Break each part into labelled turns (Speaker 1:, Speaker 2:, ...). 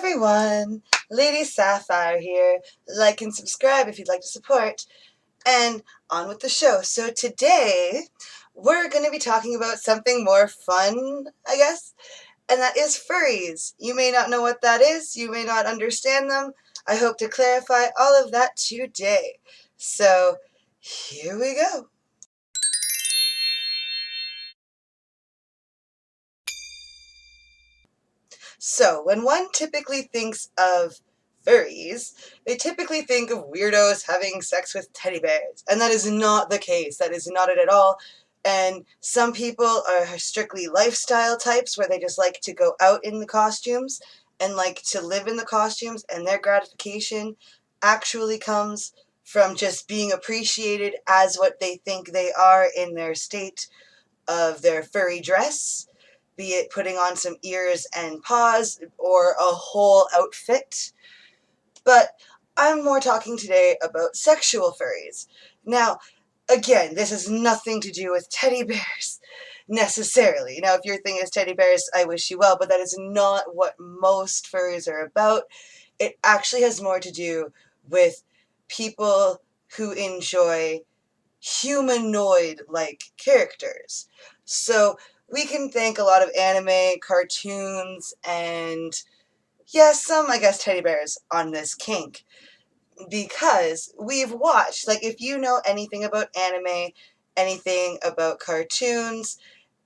Speaker 1: everyone, Lady Sapphire here. Like and subscribe if you'd like to support. And on with the show. So today, we're going to be talking about something more fun, I guess, and that is furries. You may not know what that is, you may not understand them. I hope to clarify all of that today. So, here we go. So, when one typically thinks of furries, they typically think of weirdos having sex with teddy bears. And that is not the case. That is not it at all. And some people are strictly lifestyle types where they just like to go out in the costumes and like to live in the costumes, and their gratification actually comes from just being appreciated as what they think they are in their state of their furry dress, be it putting on some ears and paws or a whole outfit. But I'm more talking today about sexual furries. Now, again, this has nothing to do with teddy bears necessarily. Now, if your thing is teddy bears, I wish you well, but that is not what most furries are about. It actually has more to do with people who enjoy humanoid-like characters. So we can thank a lot of anime, cartoons, and yes, some, I guess, teddy bears on this kink. Because we've watched, like, if you know anything about anime, anything about cartoons,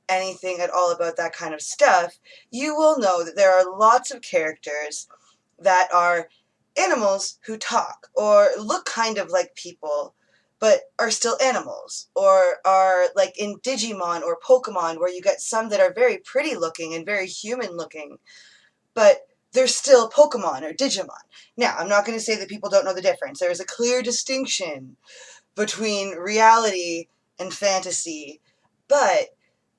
Speaker 1: anything at all about that kind of stuff, you will know that there are lots of characters that are animals who talk or look kind of like people but are still animals, or are like in Digimon or Pokemon where you get some that are very pretty looking and very human looking, but they're still Pokemon or Digimon. Now, I'm not going to say that people don't know the difference. There is a clear distinction between reality and fantasy, but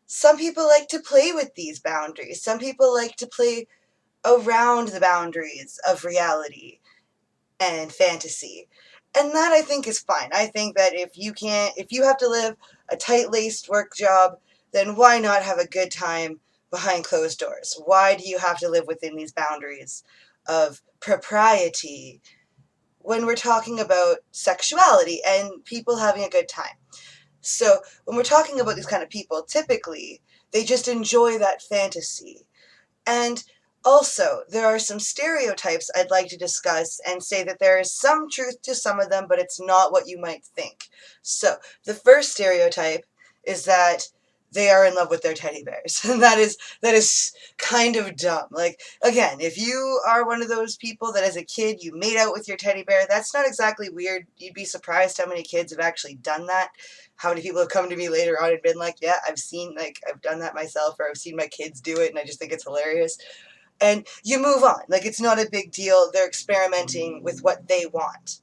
Speaker 1: some people like to play with these boundaries. Some people like to play around the boundaries of reality and fantasy. And that, I think, is fine. I think that if you have to live a tight-laced work job, then why not have a good time behind closed doors? Why do you have to live within these boundaries of propriety when we're talking about sexuality and people having a good time? So when we're talking about these kind of people, typically they just enjoy that fantasy. And also, there are some stereotypes I'd like to discuss and say that there is some truth to some of them, but it's not what you might think. So, the first stereotype is that they are in love with their teddy bears. And that is kind of dumb. Like, again, if you are one of those people that as a kid you made out with your teddy bear, that's not exactly weird. You'd be surprised how many kids have actually done that. How many people have come to me later on and been like, yeah, I've done that myself, or I've seen my kids do it and I just think it's hilarious. And you move on. Like, it's not a big deal. They're experimenting with what they want.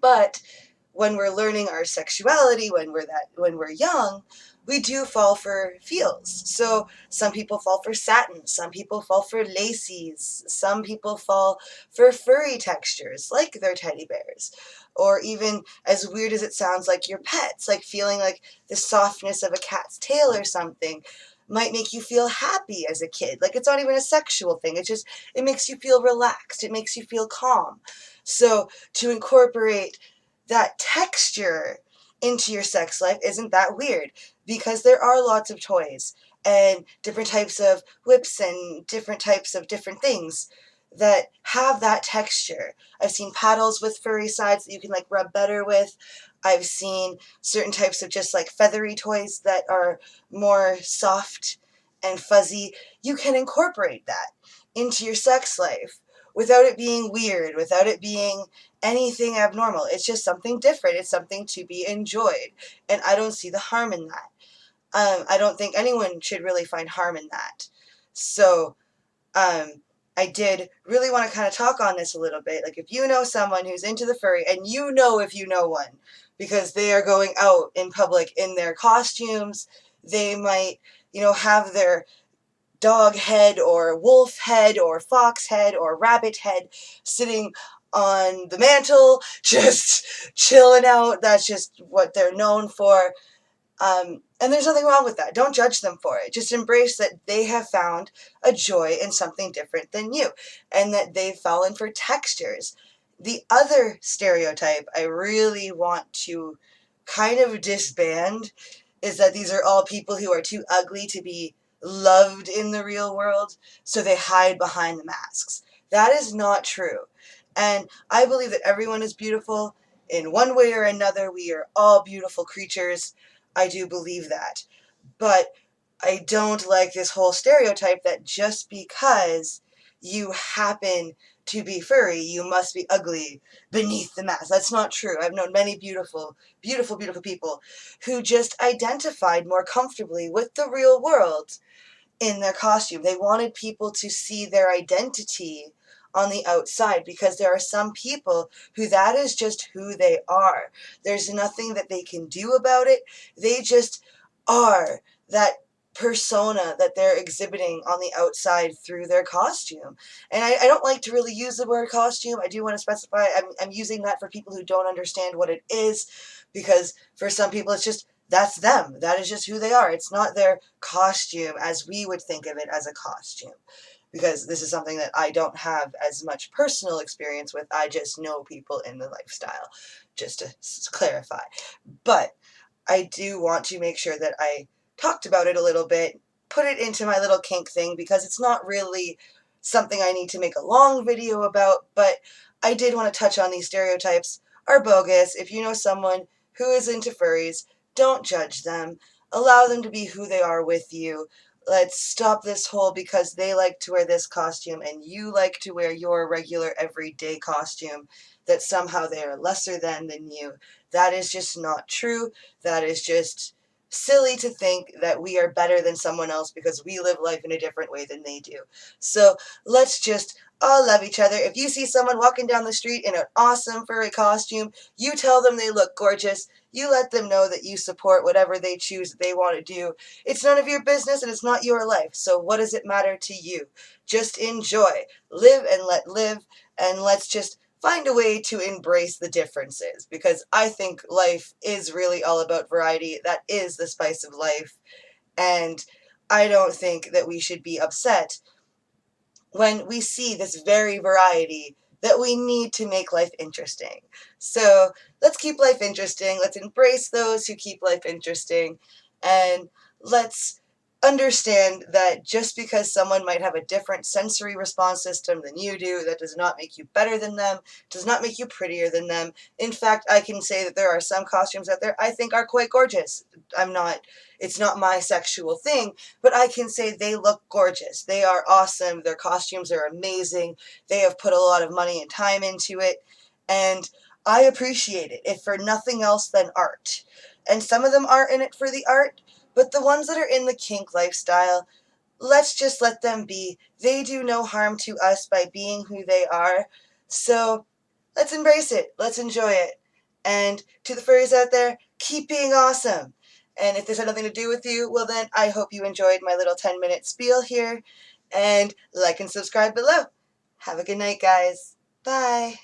Speaker 1: But when we're learning our sexuality, when we're young, we do fall for feels. So some people fall for satin, some people fall for lacies, some people fall for furry textures like their teddy bears, or even, as weird as it sounds, like your pets, like feeling like the softness of a cat's tail or something might make you feel happy as a kid. Like, it's not even a sexual thing. It makes you feel relaxed. It makes you feel calm. So to incorporate that texture into your sex life isn't that weird, because there are lots of toys and different types of whips and different types of different things that have that texture. I've seen paddles with furry sides that you can like rub better with. I've seen certain types of just like feathery toys that are more soft and fuzzy. You can incorporate that into your sex life without it being weird, without it being anything abnormal. It's just something different. It's something to be enjoyed. And I don't see the harm in that. I don't think anyone should really find harm in that. So, I did really want to kind of talk on this a little bit. Like, if you know someone who's into the furry, and you know if you know one, because they are going out in public in their costumes, they might, have their dog head or wolf head or fox head or rabbit head sitting on the mantle, just chilling out. That's just what they're known for. And there's nothing wrong with that. Don't judge them for it. Just embrace that they have found a joy in something different than you and that they've fallen for textures. The other stereotype I really want to kind of disband is that these are all people who are too ugly to be loved in the real world, so they hide behind the masks. That is not true. And I believe that everyone is beautiful in one way or another. We are all beautiful creatures. I do believe that. But I don't like this whole stereotype that just because you happen to be furry, you must be ugly beneath the mask. That's not true. I've known many beautiful, beautiful, beautiful people who just identified more comfortably with the real world in their costume. They wanted people to see their identity on the outside because there are some people who that is just who they are. There's nothing that they can do about it. They just are that persona that they're exhibiting on the outside through their costume. And I don't like to really use the word costume. I do want to specify I'm using that for people who don't understand what it is, because for some people it's just that's them. That is just who they are. It's not their costume as we would think of it as a costume. Because this is something that I don't have as much personal experience with. I just know people in the lifestyle, just to clarify. But I do want to make sure that I talked about it a little bit, put it into my little kink thing, because it's not really something I need to make a long video about, but I did want to touch on these stereotypes are bogus. If you know someone who is into furries, don't judge them. Allow them to be who they are with you. Let's stop this whole because they like to wear this costume and you like to wear your regular everyday costume, that somehow they are lesser than you. That is just not true. That is just silly to think that we are better than someone else because we live life in a different way than they do. So let's just all love each other. If you see someone walking down the street in an awesome furry costume, you tell them they look gorgeous. You let them know that you support whatever they choose that they want to do. It's none of your business and it's not your life. So what does it matter to you? Just enjoy. Live and let live. And let's just find a way to embrace the differences, because I think life is really all about variety. That is the spice of life. And I don't think that we should be upset when we see this very variety that we need to make life interesting. So let's keep life interesting. Let's embrace those who keep life interesting. And let's understand that just because someone might have a different sensory response system than you do, that does not make you better than them, does not make you prettier than them. In fact, I can say that there are some costumes out there I think are quite gorgeous. It's not my sexual thing, but I can say they look gorgeous. They are awesome. Their costumes are amazing. They have put a lot of money and time into it, and I appreciate it, if for nothing else than art. And some of them are in it for the art, but the ones that are in the kink lifestyle, let's just let them be. They do no harm to us by being who they are. So let's embrace it. Let's enjoy it. And to the furries out there, keep being awesome. And if this had nothing to do with you, well then I hope you enjoyed my little 10-minute spiel here. And like and subscribe below. Have a good night, guys. Bye.